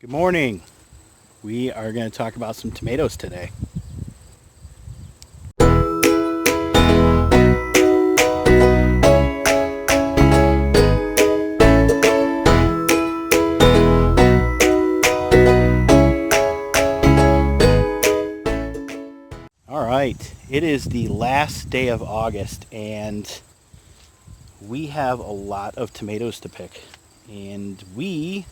Good morning. We are going to talk about some tomatoes today. All right, it is the last day of August and we have a lot of tomatoes to pick. And we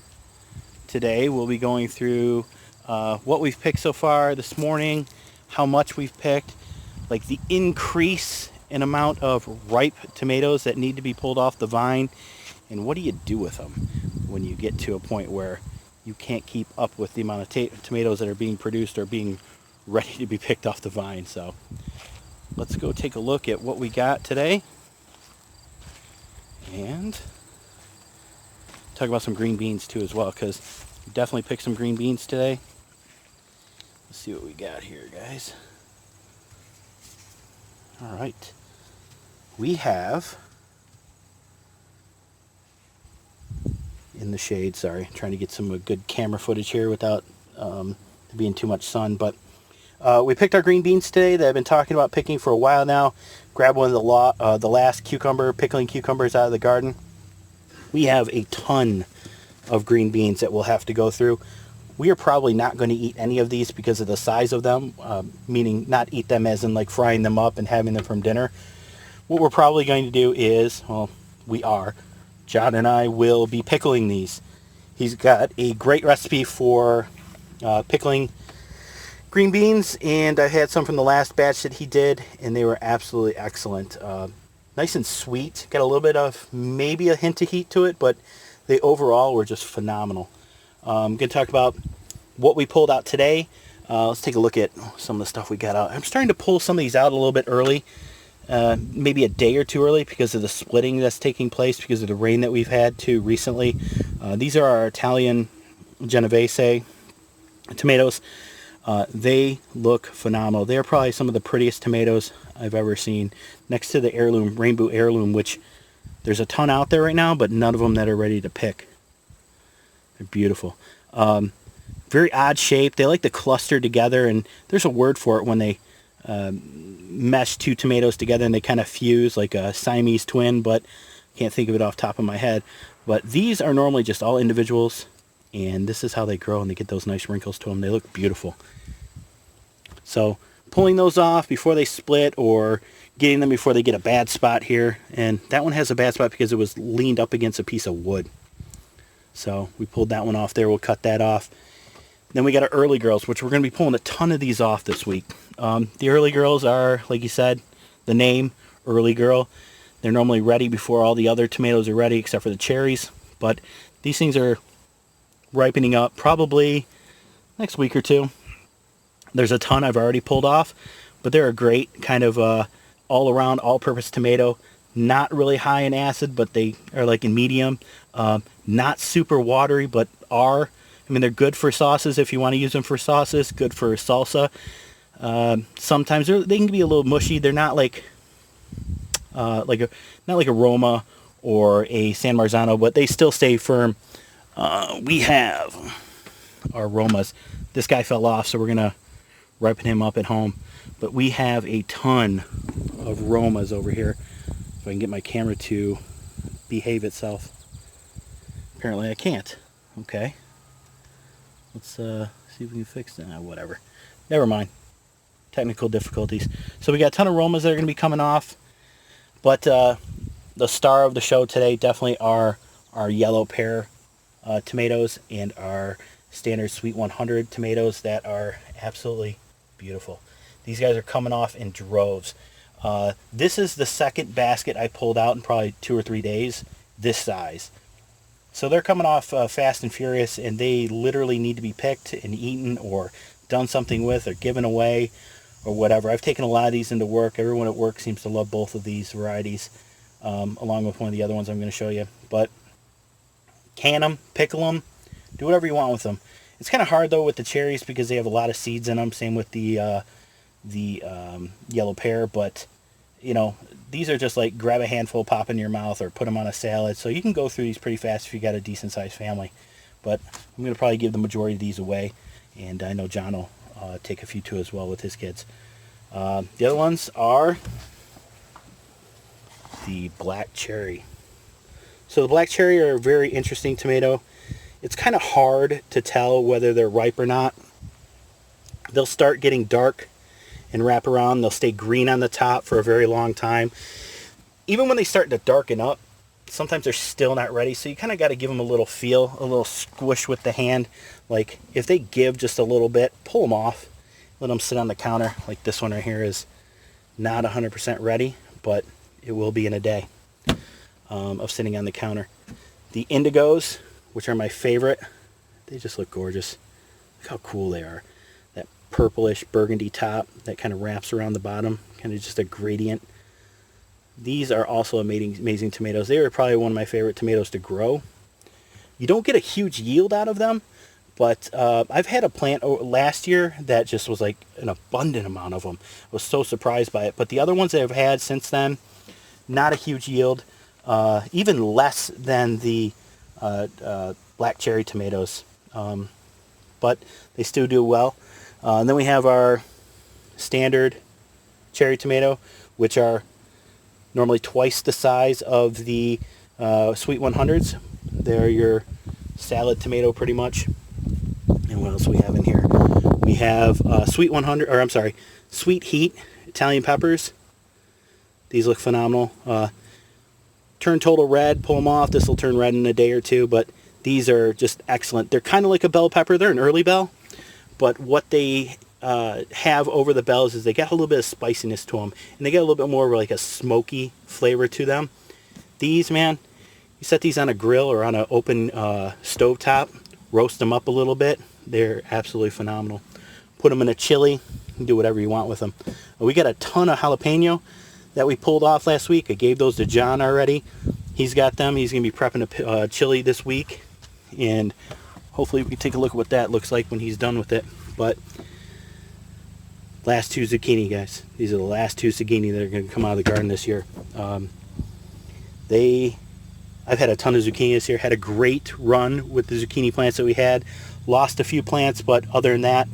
today will be going through what we've picked so far this morning, how much we've picked, like the increase in amount of ripe tomatoes that need to be pulled off the vine, and what do you do with them when you get to a point where you can't keep up with the amount of tomatoes that are being produced or being ready to be picked off the vine. So let's go take a look at what we got today and talk about some green beans too as well, because we definitely picked some green beans today. Let's see what we got here, guys. All right, we have in the shade, sorry, trying to get some good camera footage here without being too much sun, but we picked our green beans today that I've been talking about picking for a while now. Grab one of the last pickling cucumbers out of the garden. We have a ton of green beans that we'll have to go through. We are probably not going to eat any of these because of the size of them, meaning not eat them as in like frying them up and having them from dinner. What we're probably going to do is, well, John and I will be pickling these. He's got a great recipe for pickling green beans, and I had some from the last batch that he did, and they were absolutely excellent. Nice and sweet. Got a little bit of maybe a hint of heat to it, but they overall were just phenomenal. I'm going to talk about what we pulled out today. Let's take a look at some of the stuff we got out. I'm starting to pull some of these out a little bit early, maybe a day or two early because of the splitting that's taking place because of the rain that we've had too recently. These are our Italian Genovese tomatoes. They look phenomenal. They're probably some of the prettiest tomatoes I've ever seen, next to the heirloom, rainbow heirloom, which there's a ton out there right now, but none of them that are ready to pick. They're beautiful. Very odd shape. They like to cluster together, and there's a word for it when they mesh two tomatoes together and they kind of fuse like a Siamese twin, but can't think of it off the top of my head. But these are normally just all individuals, and this is how they grow, and they get those nice wrinkles to them. They look beautiful. So pulling those off before they split, or getting them before they get a bad spot here. And that one has a bad spot because it was leaned up against a piece of wood. So we pulled that one off there. We'll cut that off. Then we got our early girls, which we're going to be pulling a ton of these off this week. The early girls are, like you said, the name, early girl. They're normally ready before all the other tomatoes are ready, except for the cherries. But these things are ripening up probably next week or two. There's a ton I've already pulled off, but they're a great kind of all-around, all-purpose tomato. Not really high in acid, but they are like in medium. Not super watery, but are. I mean, they're good for sauces if you want to use them for sauces. Good for salsa. Sometimes they can be a little mushy. They're not like not like a Roma or a San Marzano, but they still stay firm. We have our Romas. This guy fell off, so we're gonna ripen him up at home. But we have a ton of Romas over here. If I can get my camera to behave itself. Apparently I can't. Okay. Let's see if we can fix that. Whatever. Never mind. Technical difficulties. So we got a ton of Romas that are going to be coming off. But the star of the show today definitely are our yellow pear tomatoes and our standard Sweet 100 tomatoes that are absolutely beautiful. These guys are coming off in droves. This is the second basket I pulled out in probably 2 or 3 days, this size. So they're coming off fast and furious, and they literally need to be picked and eaten or done something with or given away or whatever. I've taken a lot of these into work. Everyone at work seems to love both of these varieties, along with one of the other ones I'm going to show you. But can them, pickle them, do whatever you want with them. It's kind of hard, though, with the cherries because they have a lot of seeds in them. Same with the yellow pear, but you know, these are just like grab a handful, pop in your mouth, or put them on a salad. So you can go through these pretty fast if you got a decent sized family. but I'm going to probably give the majority of these away, and I know John will take a few too as well with his kids. The other ones are the black cherry. So the black cherry are a very interesting tomato. It's kind of hard to tell whether they're ripe or not. They'll start getting dark and wrap around. They'll stay green on the top for a very long time. Even when they start to darken up, sometimes they're still not ready. So you kind of got to give them a little feel, a little squish with the hand. Like if they give just a little bit, pull them off, let them sit on the counter. Like this one right here is not 100% ready, but it will be in a day of sitting on the counter. The indigos, which are my favorite, they just look gorgeous. Look how cool they are. That purplish burgundy top that kind of wraps around the bottom, kind of just a gradient. These are also amazing tomatoes. They are probably one of my favorite tomatoes to grow. You don't get a huge yield out of them, but I've had a plant last year that just was like an abundant amount of them. I was so surprised by it. But the other ones that I've had since then, not a huge yield. Even less than the black cherry tomatoes, but they still do well. And then we have our standard cherry tomato, which are normally twice the size of the Sweet 100s. They're your salad tomato pretty much. And what else we have in here? We have Sweet 100, or I'm sorry, Sweet Heat Italian peppers. These look phenomenal. Turn total red, pull them off. This will turn red in a day or two, but these are just excellent. They're kind of like a bell pepper. They're an early bell, but what they have over the bells is they got a little bit of spiciness to them, and they get a little bit more of like a smoky flavor to them. These, man, you set these on a grill or on an open stove top, roast them up a little bit. They're absolutely phenomenal. Put them in a chili. You can do whatever you want with them. We got a ton of jalapeno that we pulled off last week. I gave those to John already. He's got them. He's going to be prepping a chili this week, and hopefully we can take a look at what that looks like when he's done with it. But last two zucchini, guys. These are the last two zucchini that are going to come out of the garden this year. I've had a ton of zucchini this year. Had a great run with the zucchini plants that we had. Lost a few plants, but other than that,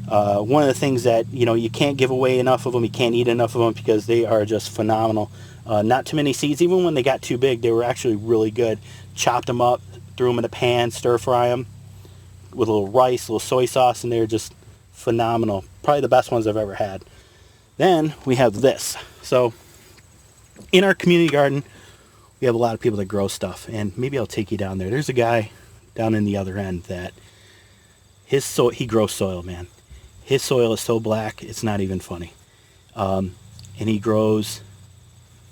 one of the things that, you know, you can't give away enough of them, you can't eat enough of them because they are just phenomenal. Not too many seeds. Even when they got too big, they were actually really good. Chopped them up, threw them in a pan, stir fry them with a little rice, a little soy sauce, and they're just phenomenal. Probably the best ones I've ever had. Then we have this. So in our community garden, we have a lot of people that grow stuff, and maybe I'll take you down there. There's a guy down in the other end that he grows soil, man. His soil is so black, it's not even funny. And he grows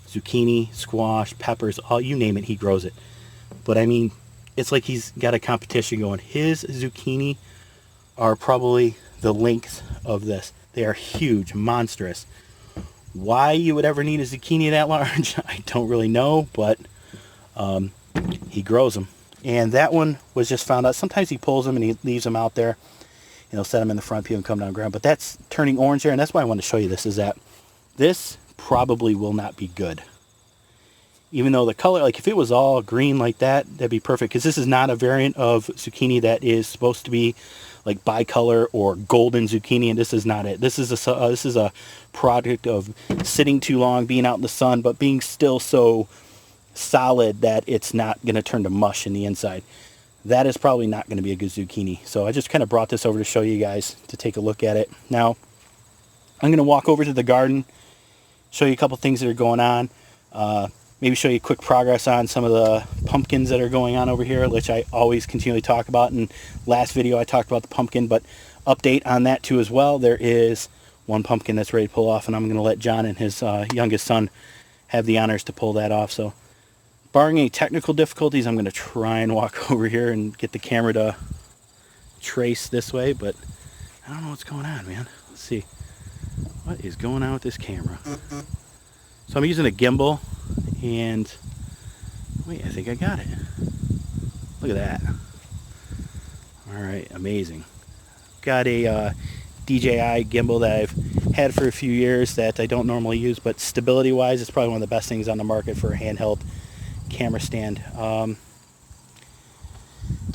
zucchini, squash, peppers, all you name it, he grows it. But I mean, it's like he's got a competition going. His zucchini are probably the length of this. They are huge, monstrous. Why you would ever need a zucchini that large, I don't really know, but he grows them. And that one was just found out. Sometimes he pulls them and he leaves them out there. And he'll set them in the front pew and come down ground. But that's turning orange there, and that's why I wanted to show you this, is that this probably will not be good. Even though the color, like if it was all green like that, that'd be perfect. Because this is not a variant of zucchini that is supposed to be like bicolor or golden zucchini, and this is not it. This is a product of sitting too long, being out in the sun, but being still so solid that it's not going to turn to mush in the inside. That is probably not going to be a good zucchini. So I just kind of brought this over to show you guys to take a look at it. Now, I'm going to walk over to the garden, show you a couple things that are going on. Maybe show you quick progress on some of the pumpkins that are going on over here, which I always continually talk about. In last video, I talked about the pumpkin, but update on that too as well. There is one pumpkin that's ready to pull off, and I'm going to let John and his youngest son have the honors to pull that off. So barring any technical difficulties, I'm going to try and walk over here and get the camera to trace this way, but I don't know what's going on, man. Let's see. What is going on with this camera? So I'm using a gimbal, and wait, I think I got it. Look at that. All right, amazing. Got a DJI gimbal that I've had for a few years that I don't normally use, but stability-wise, it's probably one of the best things on the market for a handheld camera stand. Doesn't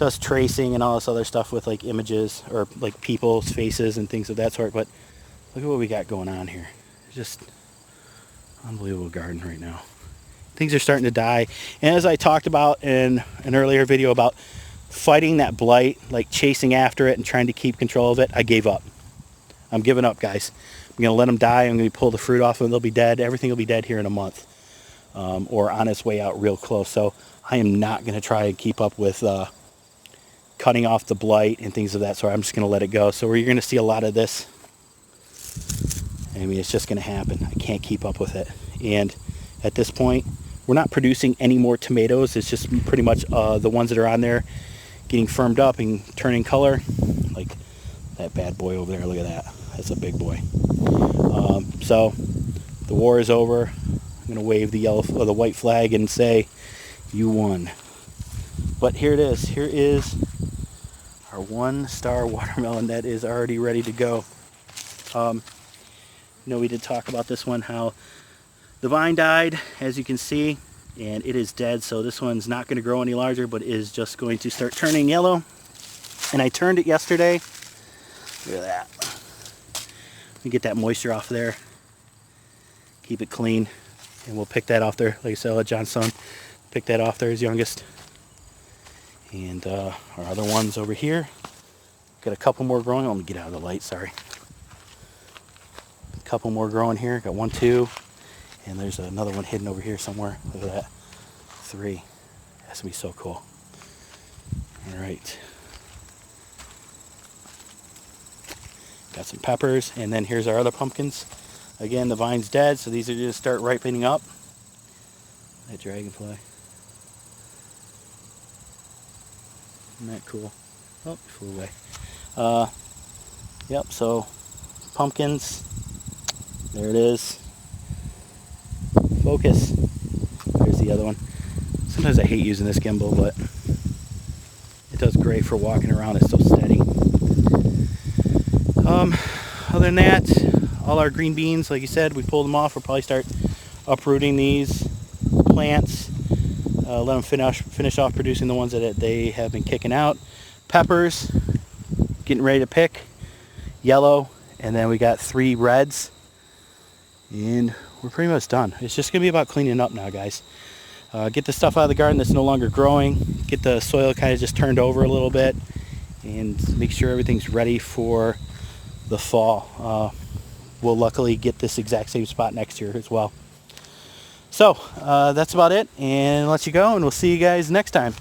does tracing and all this other stuff with like images or like people's faces and things of that sort. But look at what we got going on here. Just unbelievable garden right now. Things are starting to die. And as I talked about in an earlier video about fighting that blight, like chasing after it and trying to keep control of it, I gave up. I'm giving up, guys. I'm going to let them die. I'm going to pull the fruit off and they'll be dead. Everything will be dead here in a month, or on its way out real close. So I am not going to try and keep up with cutting off the blight and things of that sort. I'm just going to let it go. So you're going to see a lot of this. I mean, it's just going to happen. I can't keep up with it. And at this point, we're not producing any more tomatoes. It's just pretty much the ones that are on there getting firmed up and turning color. Like that bad boy over there. Look at that. That's a big boy. So the war is over. I'm going to wave the yellow or the white flag and say, you won. But here it is. Here is our 1-star watermelon that is already ready to go. We did talk about this one, how the vine died, as you can see, and it is dead. So this one's not going to grow any larger, but is just going to start turning yellow. And I turned it yesterday. Look at that. Let me get that moisture off there. Keep it clean. And we'll pick that off there. Like I said, I'll let John's son pick that off there, his youngest. And our other ones over here. Got a couple more growing. Let me get out of the light, sorry. A couple more growing here. Got 1, 2. And there's another one hidden over here somewhere. Look at that. 3. That's going to be so cool. All right. Got some peppers. And then here's our other pumpkins. Again, the vine's dead, so these are just start ripening up. That dragonfly. Isn't that cool? Oh, it flew away. Yep, so pumpkins. There it is. Focus. There's the other one. Sometimes I hate using this gimbal, but it does great for walking around. It's so steady. Other than that, all our green beans, like you said, we pulled them off. We'll probably start uprooting these plants. Let them finish off producing the ones that they have been kicking out. Peppers, getting ready to pick. Yellow, and then we got 3 reds. And we're pretty much done. It's just going to be about cleaning up now, guys. Get the stuff out of the garden that's no longer growing. Get the soil kind of just turned over a little bit. And make sure everything's ready for the fall. We'll luckily get this exact same spot next year as well. So that's about it, and I'll let you go, and we'll see you guys next time.